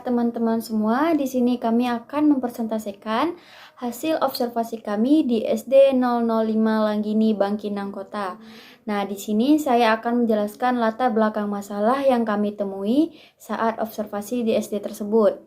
teman-teman semua, di sini kami akan mempresentasikan hasil observasi kami di SD 005 Langgini, Bangkinang Kota. Nah, di sini saya akan menjelaskan latar belakang masalah yang kami temui saat observasi di SD tersebut.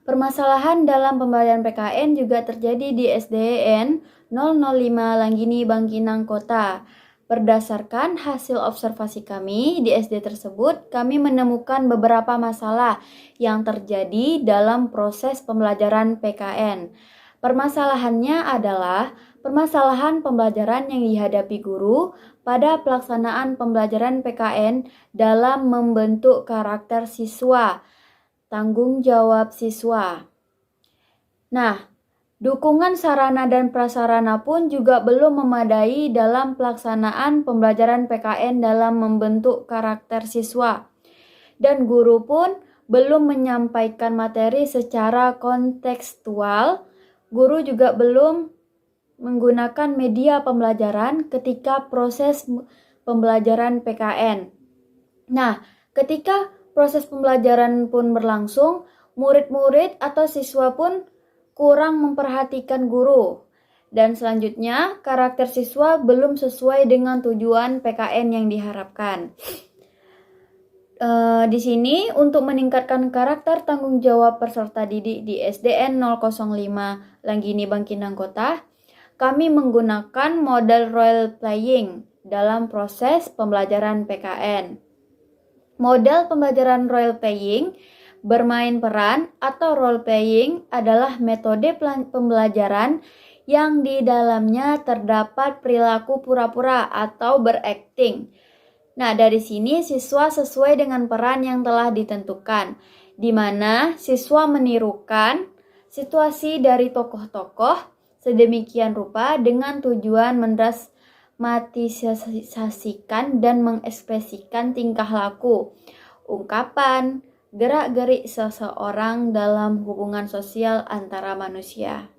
Permasalahan dalam pembelajaran PKN juga terjadi di SDN 005 Langgini, Bangkinang Kota. Berdasarkan hasil observasi kami di SD tersebut, kami menemukan beberapa masalah yang terjadi dalam proses pembelajaran PKN. Permasalahannya adalah permasalahan pembelajaran yang dihadapi guru pada pelaksanaan pembelajaran PKN dalam membentuk karakter siswa, tanggung jawab siswa. Nah, dukungan sarana dan prasarana pun juga belum memadai dalam pelaksanaan pembelajaran PKN dalam membentuk karakter siswa. Dan guru pun belum menyampaikan materi secara kontekstual. Guru juga belum menggunakan media pembelajaran ketika proses pembelajaran PKN. Nah, ketika proses pembelajaran pun berlangsung, murid-murid atau siswa pun kurang memperhatikan guru. Dan selanjutnya, karakter siswa belum sesuai dengan tujuan PKN yang diharapkan. Di sini, untuk meningkatkan karakter tanggung jawab peserta didik di SDN 005 Langgini, Bangkinang Kota, kami menggunakan model role playing dalam proses pembelajaran PKN. Model pembelajaran role playing bermain peran atau role playing adalah metode pembelajaran yang di dalamnya terdapat perilaku pura-pura atau berakting. Nah, dari sini siswa sesuai dengan peran yang telah ditentukan, di mana siswa menirukan situasi dari tokoh-tokoh sedemikian rupa dengan tujuan mendramatisasikan dan mengekspresikan tingkah laku, ungkapan, gerak-gerik seseorang dalam hubungan sosial antara manusia.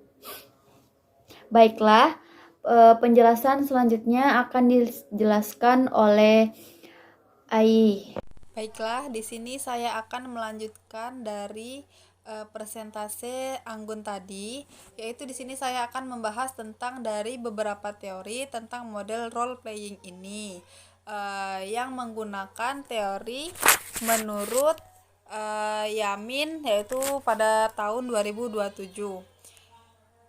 Baiklah, penjelasan selanjutnya akan dijelaskan oleh Ai. Baiklah, di sini saya akan melanjutkan dari presentase Anggun tadi, yaitu di sini saya akan membahas tentang dari beberapa teori tentang model role playing ini, yang menggunakan teori menurut Yamin, yaitu pada tahun 2027.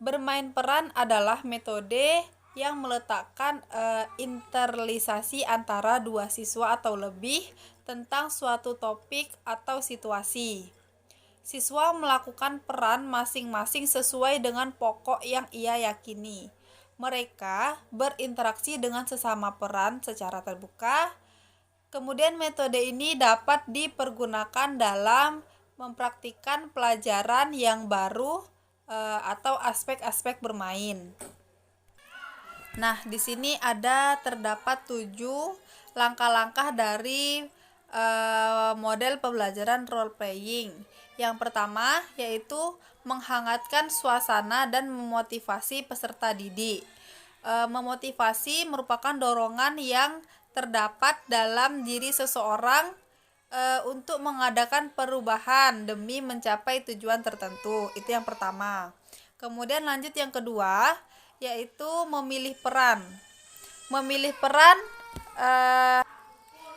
Bermain peran adalah metode yang meletakkan internalisasi antara dua siswa atau lebih tentang suatu topik atau situasi. Siswa melakukan peran masing-masing sesuai dengan pokok yang ia yakini. Mereka berinteraksi dengan sesama peran secara terbuka. Kemudian metode ini dapat dipergunakan dalam mempraktikkan pelajaran yang baru atau aspek-aspek bermain. Nah, di sini terdapat 7 langkah-langkah dari model pembelajaran role playing. Yang pertama yaitu menghangatkan suasana dan memotivasi peserta didik. Memotivasi merupakan dorongan yang terdapat dalam diri seseorang untuk mengadakan perubahan demi mencapai tujuan tertentu. Itu yang pertama. Kemudian lanjut yang kedua, yaitu memilih peran. Memilih peran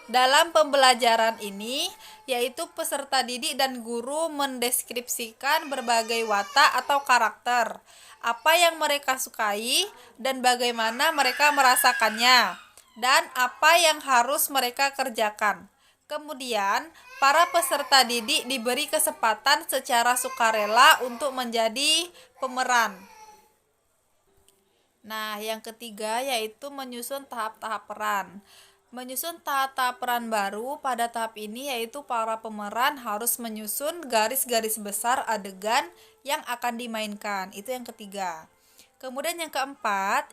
dalam pembelajaran ini, yaitu peserta didik dan guru mendeskripsikan berbagai watak atau karakter, apa yang mereka sukai dan bagaimana mereka merasakannya, dan apa yang harus mereka kerjakan. Kemudian, para peserta didik diberi kesempatan secara sukarela untuk menjadi pemeran. Nah, yang ketiga yaitu menyusun tahap-tahap peran. Menyusun tahap-tahap peran baru pada tahap ini yaitu para pemeran harus menyusun garis-garis besar adegan yang akan dimainkan. Itu yang ketiga. Kemudian yang keempat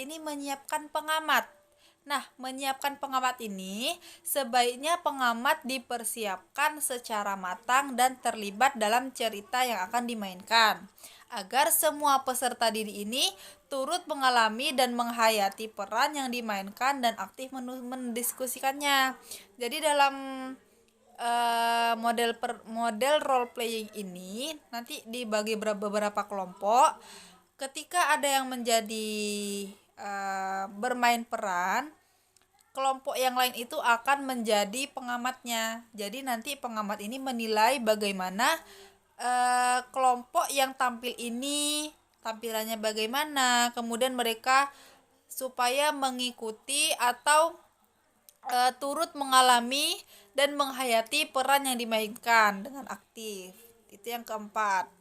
ini menyiapkan pengamat. Nah, menyiapkan pengamat ini sebaiknya pengamat dipersiapkan secara matang dan terlibat dalam cerita yang akan dimainkan, agar semua peserta didik ini turut mengalami dan menghayati peran yang dimainkan dan aktif mendiskusikannya. Jadi dalam model role playing ini nanti dibagi beberapa kelompok. Ketika ada yang menjadi bermain peran, kelompok yang lain itu akan menjadi pengamatnya. Jadi nanti pengamat ini menilai bagaimana kelompok yang tampil ini tampilannya bagaimana, kemudian mereka supaya mengikuti atau turut mengalami dan menghayati peran yang dimainkan dengan aktif. Itu yang keempat.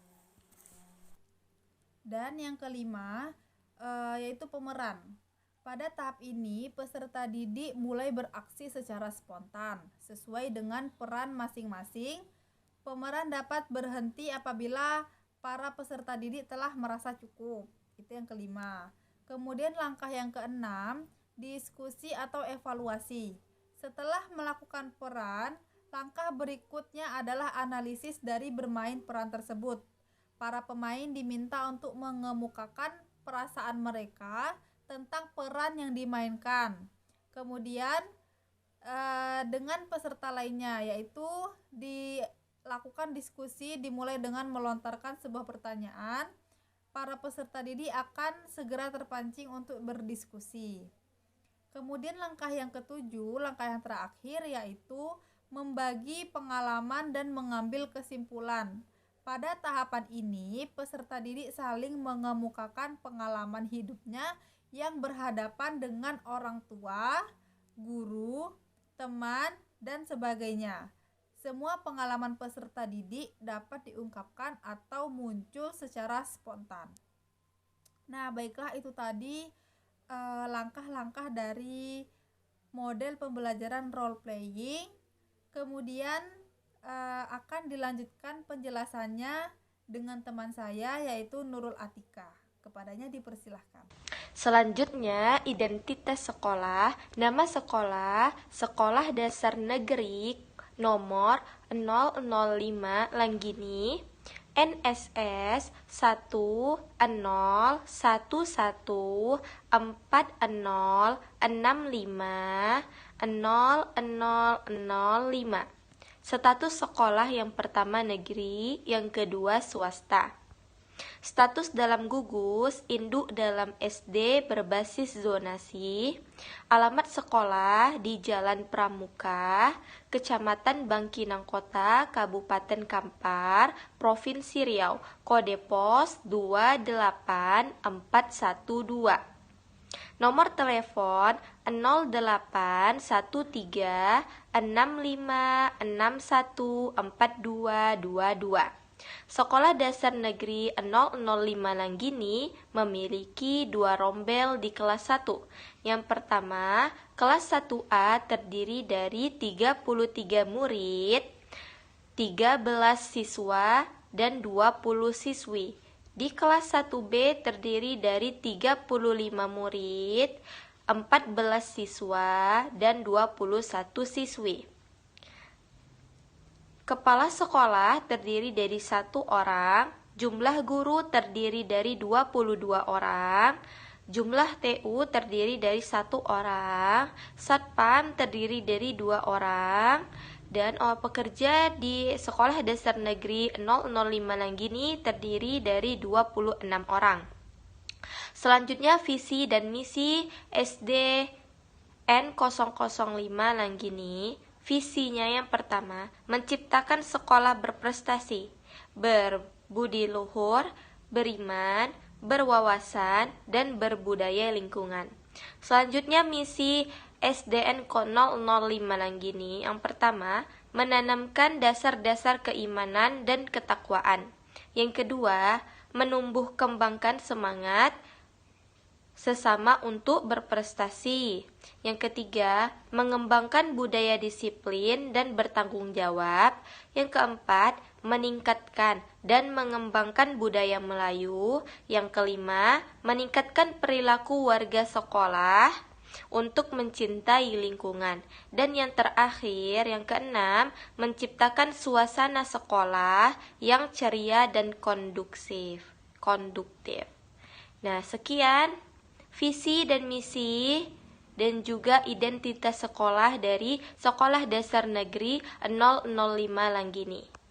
Dan yang kelima yaitu pemeran. Pada tahap ini, peserta didik mulai beraksi secara spontan sesuai dengan peran masing-masing. Pemeran dapat berhenti apabila para peserta didik telah merasa cukup. Itu yang kelima. Kemudian langkah yang keenam, diskusi atau evaluasi. Setelah melakukan peran, langkah berikutnya adalah analisis dari bermain peran tersebut. Para pemain diminta untuk mengemukakan perasaan mereka tentang peran yang dimainkan. Kemudian dengan peserta lainnya, yaitu dilakukan diskusi dimulai dengan melontarkan sebuah pertanyaan. Para peserta didik akan segera terpancing untuk berdiskusi. Kemudian langkah yang ketujuh, langkah yang terakhir, yaitu membagi pengalaman dan mengambil kesimpulan. Pada tahapan ini, peserta didik saling mengemukakan pengalaman hidupnya yang berhadapan dengan orang tua, guru, teman, dan sebagainya. Semua pengalaman peserta didik dapat diungkapkan atau muncul secara spontan. Nah, baiklah, itu tadi langkah-langkah dari model pembelajaran role playing. Kemudian akan dilanjutkan penjelasannya dengan teman saya, yaitu Nurul Atika. Kepadanya dipersilahkan. Selanjutnya, identitas sekolah. Nama sekolah, Sekolah Dasar Negeri nomor 005 Langgini, NSS 101140650005. Status sekolah yang pertama negeri, yang kedua swasta. Status dalam gugus, induk dalam SD berbasis zonasi. Alamat sekolah di Jalan Pramuka, Kecamatan Bangkinang Kota, Kabupaten Kampar, Provinsi Riau. Kode pos 28412. Nomor telepon 081365614222. Sekolah Dasar Negeri 005 Langgini memiliki 2 rombel di kelas 1. Yang pertama, kelas 1A terdiri dari 33 murid, 13 siswa, dan 20 siswi. Di kelas 1B terdiri dari 35 murid, 14 siswa, dan 21 siswi. Kepala sekolah terdiri dari 1 orang, jumlah guru terdiri dari 22 orang, jumlah TU terdiri dari 1 orang, satpam terdiri dari 2 orang, dan pekerja di Sekolah Dasar Negeri 005 Langgini terdiri dari 26 orang. Selanjutnya, visi dan misi SDN 005 Langgini. Visinya yang pertama, menciptakan sekolah berprestasi, berbudi luhur, beriman, berwawasan, dan berbudaya lingkungan. Selanjutnya, misi SDN 005 Langgini yang pertama, menanamkan dasar-dasar keimanan dan ketakwaan. Yang kedua, menumbuh kembangkan semangat sesama untuk berprestasi. Yang ketiga, mengembangkan budaya disiplin dan bertanggung jawab. Yang keempat, meningkatkan dan mengembangkan budaya Melayu. Yang kelima, meningkatkan perilaku warga sekolah untuk mencintai lingkungan. Dan yang terakhir, yang keenam, menciptakan suasana sekolah yang ceria dan konduktif. Nah, sekian visi dan misi dan juga identitas sekolah dari Sekolah Dasar Negeri 005 Langgini.